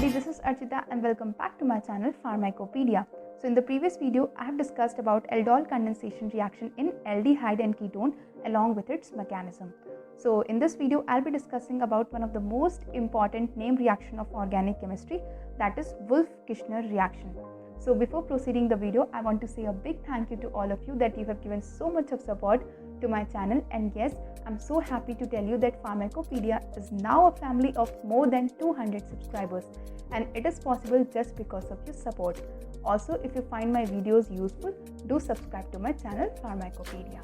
everybody, this is Archita and welcome back to my channel Pharmacopedia. So in the previous video, I have discussed about aldol condensation reaction in aldehyde and ketone along with its mechanism. So in this video, I'll be discussing about one of the most important named reaction of organic chemistry, that is Wolff-Kishner reaction. So before proceeding the video, I want to say a big thank you to all of you that you have given so much of support to my channel, and yes, I'm so happy to tell you that Pharmacopedia is now a family of more than 200 subscribers, and it is possible just because of your support. Also, if you find my videos useful, do subscribe to my channel Pharmacopedia.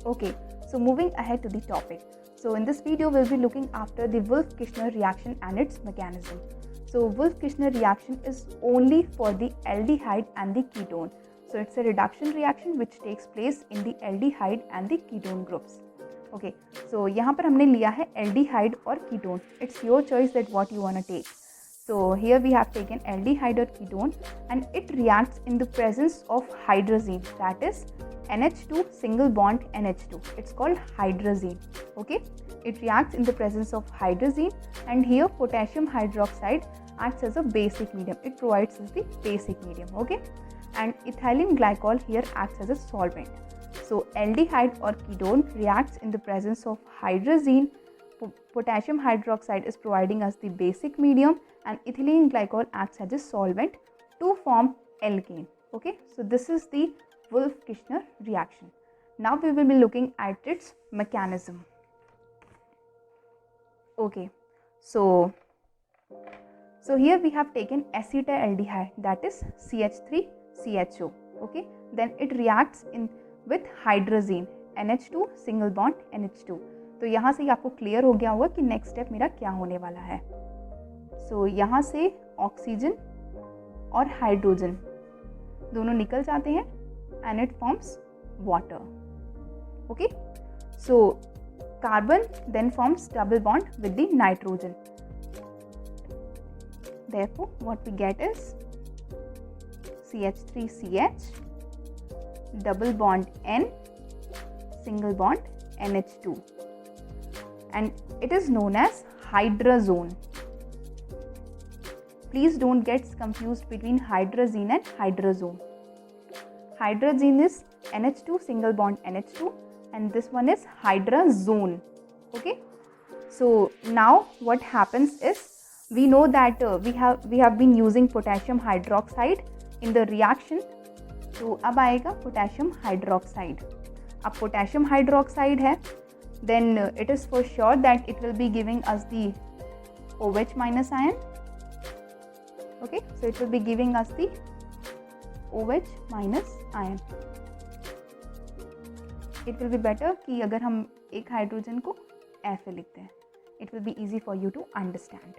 Okay, so moving ahead to the topic. So in this video, we'll be looking after the Wolff-Kishner reaction and its mechanism. So Wolff-Kishner reaction is only for the aldehyde and the ketone. So it's a reduction reaction which takes place in the aldehyde and the ketone groups. Okay, so यहाँ पर हमने लिया है aldehyde और ketone. It's your choice that what you wanna take. So here we have taken aldehyde or ketone, and it reacts in the presence of hydrazine, that is NH2 single bond NH2. It's called hydrazine. Okay, it reacts in the presence of hydrazine, and here potassium hydroxide acts as a basic medium. It provides us the basic medium. Okay, and ethylene glycol here acts as a solvent. So aldehyde or ketone reacts in the presence of hydrazine. Potassium hydroxide is providing us the basic medium, and ethylene glycol acts as a solvent to form alkane. Okay, so this is the Wolff-Kishner reaction. Now we will be looking at its mechanism. Okay, so here we have taken acetaldehyde, that is CH3CHO. Okay, then it reacts with hydrazine, NH2 single bond NH2. तो यहाँ से आपको clear हो गया होगा कि next step मेरा क्या होने वाला है. सो यहाँ से ऑक्सीजन और हाइड्रोजन दोनों निकल जाते हैं and it forms water. Okay, so carbon then forms double bond with the nitrogen. Therefore, what we get is CH3CH, double bond N, single bond NH2, and it is known as hydrazone. Please don't get confused between hydrazine and hydrazone. Hydrazine is NH2 single bond NH2, and this one is hydrazone. Okay, so now what happens is, we know that we have been using potassium hydroxide in the reaction. तो अब आएगा potassium hydroxide. अब potassium hydroxide है, then it is for sure that it will be giving us the OH minus ion. Okay, so it will be giving us the OH minus ion. It will be better कि अगर हम एक hydrogen को ऐसे लिखते हैं. It will be easy for you to understand.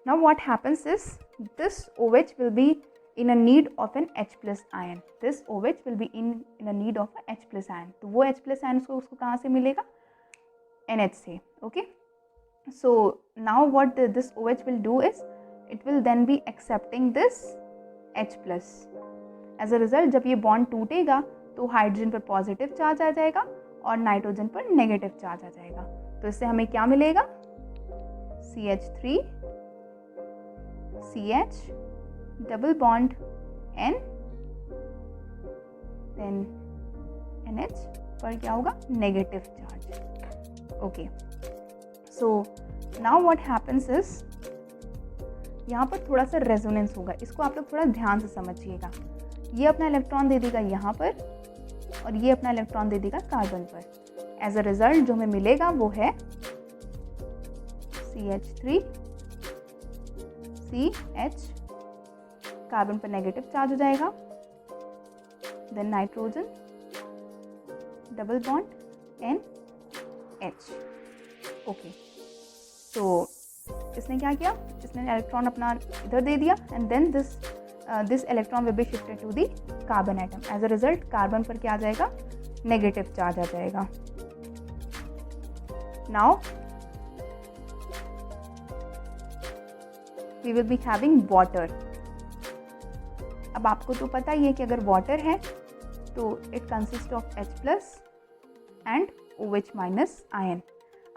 Now what happens is, this OH will be in a need of an H plus ion. This OH will be in a need of a H plus ion. तो वो H plus ion उसको कहाँ से मिलेगा? NH से. Okay. So now what this OH will do is, it will then be accepting this H plus. As a result, जब ये bond टूटेगा तो हाइड्रोजन पर पॉजिटिव चार्ज आ जाएगा और नाइट्रोजन पर नेगेटिव चार्ज आ जाएगा. तो इससे हमें क्या मिलेगा? CH3 CH double bond N, then NH पर क्या होगा? Negative charge. Okay, so now what happens is, यहाँ पर थोड़ा सा रेजोनेंस होगा. इसको आप लोग थोड़ा ध्यान से समझिएगा. ये अपना इलेक्ट्रॉन दे देगा यहाँ पर, और ये अपना इलेक्ट्रॉन दे देगा कार्बन पर. एज अ रिजल्ट जो हमें मिलेगा वो है CH3 CH, कार्बन पर नेगेटिव चार्ज हो जाएगा, then nitrogen double bond NH. Okay, तो इसने क्या किया? इसने इलेक्ट्रॉन अपना इधर दे दिया, and then this electron will be shifted to the carbon atom. As a result carbon पर क्या आ जाएगा? नेगेटिव चार्ज आ जाएगा. Now we will be having water. अब आपको तो पता ही है कि अगर वाटर है तो it consist of H plus and OH minus ion.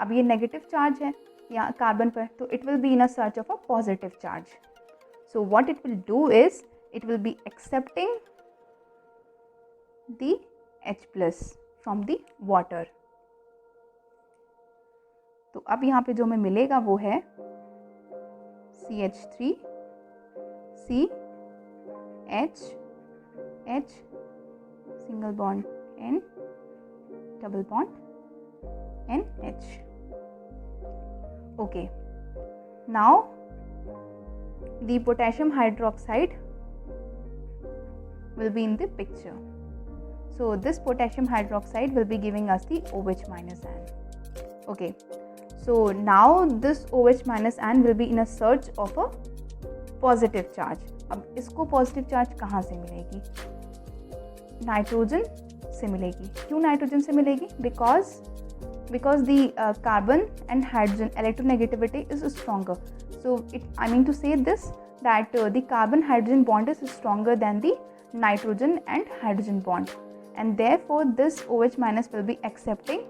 अब ये नेगेटिव चार्ज है, या कार्बन पर, तो it will be in a search of a positive charge. So what it will do is it will B accepting the H+ from the water. तो अब यहाँ पे जो हमें मिलेगा वो है CH3 CH single bond N double bond NH. Okay, now the potassium hydroxide will be in the picture. So this potassium hydroxide will be giving us the OH minus ion. Okay, so now this OH minus ion will be in a search of a positive charge. अब इसको positive charge कहाँ से मिलेगी? Nitrogen से मिलेगी. क्यों nitrogen से मिलेगी? Because the carbon and hydrogen electronegativity is stronger. So I mean to say this, that the carbon hydrogen bond is stronger than the nitrogen and hydrogen bond, and therefore this OH minus will be accepting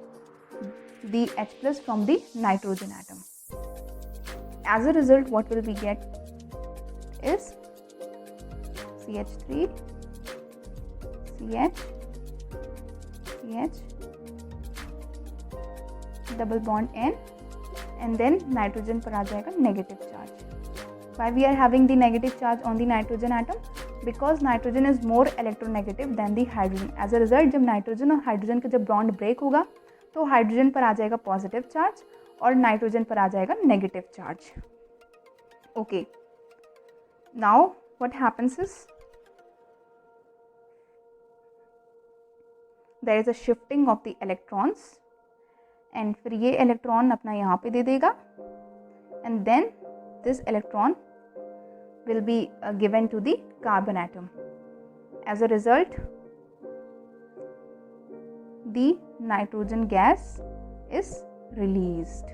the H+ from the nitrogen atom. As a result, what will we get is CH3 CH double bond N and then nitrogen पर आ जाएगा negative charge. Why we are having the negative charge on the nitrogen atom? Because nitrogen is more electronegative than the hydrogen. As a result, जब nitrogen और hydrogen का जब bond break होगा तो hydrogen पर आ जाएगा पॉजिटिव चार्ज और nitrogen पर आ जाएगा negative charge. Okay, now what happens is there is a shifting of the electrons. And फिर ये इलेक्ट्रॉन अपना यहाँ पे दे देगा and then this electron will be given to the carbon atom. As a result the nitrogen gas is released.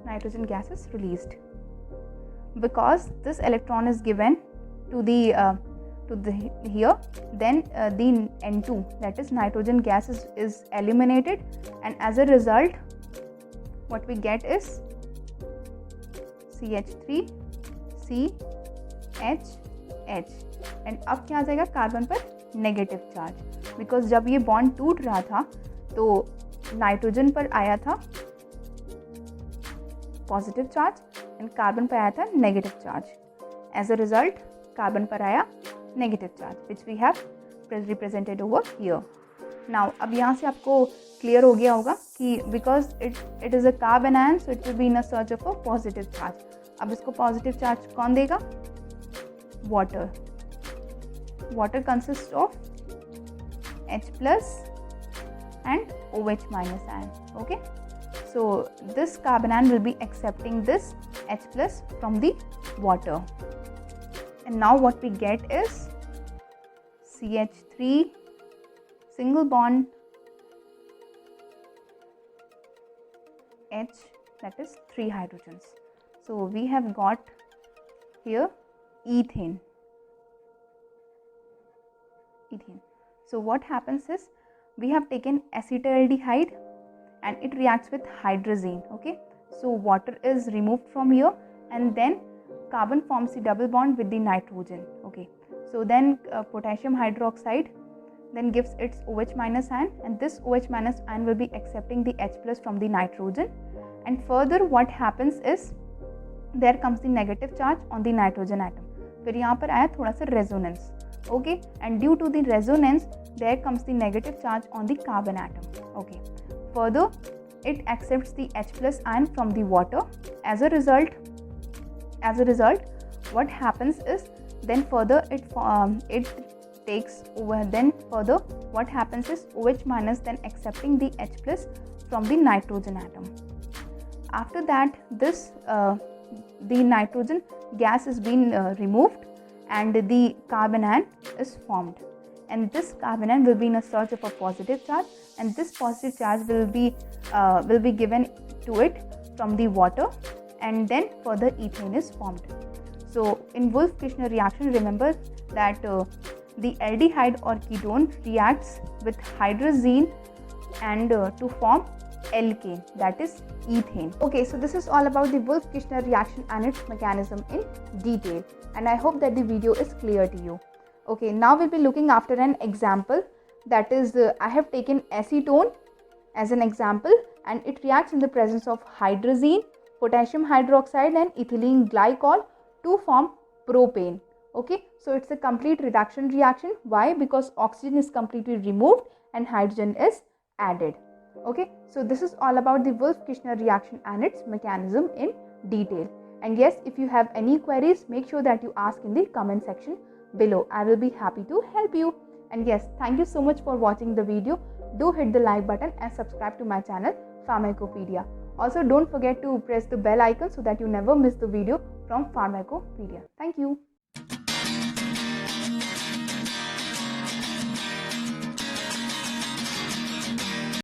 Nitrogen gas is released because this electron is given to the here, then the N2, that is nitrogen gas is eliminated, and as a result what we get is CH3 CH and अब क्या आ जाएगा carbon पर negative charge, because जब ये bond टूट रहा था तो नाइट्रोजन पर आया था पॉजिटिव चार्ज एंड कार्बन पर आया था negative charge. As a result carbon पर आया negative charge which we have represented over here. Now अब यहाँ से आपको क्लियर हो गया होगा कि because it is a carbon ion so it will be in a search of a positive charge. अब इसको पॉजिटिव चार्ज कौन देगा? Water. Water consist of H+ and OH minus ion. Okay, so this carbon ion will be accepting this H+ from the water, and now what we get is CH3 single bond H, that is 3 hydrogens. So we have got here ethane. So what happens is we have taken acetaldehyde and it reacts with hydrazine. Okay, so water is removed from here and then carbon forms the double bond with the nitrogen. Okay, so then potassium hydroxide then gives its OH minus ion, and this OH minus ion will be accepting the H+ from the nitrogen, and further what happens is there comes the negative charge on the nitrogen atom. फिर यहाँ पर आया थोड़ा सा resonance. Okay, and due to the resonance there comes the negative charge on the carbon atom. Okay, further it accepts the H+ ion from the water. As a result what happens is then further it takes over, then further what happens is OH minus then accepting the H+ from the nitrogen atom. After that this the nitrogen gas is being removed and the carbon ion is formed, and this carbon ion will be in a search of a positive charge, and this positive charge will be given to it from the water, and then further ethane is formed. So in Wolff-Kishner reaction, remember that the aldehyde or ketone reacts with hydrazine and to form alkane, that is ethane. Okay, so this is all about the Wolff-Kishner reaction and its mechanism in detail, and I hope that the video is clear to you. Okay, now we'll be looking after an example, that is I have taken acetone as an example, and it reacts in the presence of hydrazine, potassium hydroxide and ethylene glycol to form propane. Okay, so it's a complete reduction reaction. Why? Because oxygen is completely removed and hydrogen is added. Okay, so this is all about the Wolff-Kishner reaction and its mechanism in detail. And yes, if you have any queries, make sure that you ask in the comment section below. I will be happy to help you. And yes, thank you so much for watching the video. Do hit the like button and subscribe to my channel Pharmacopedia. Also, don't forget to press the bell icon so that you never miss the video from Pharmacopedia. Thank you.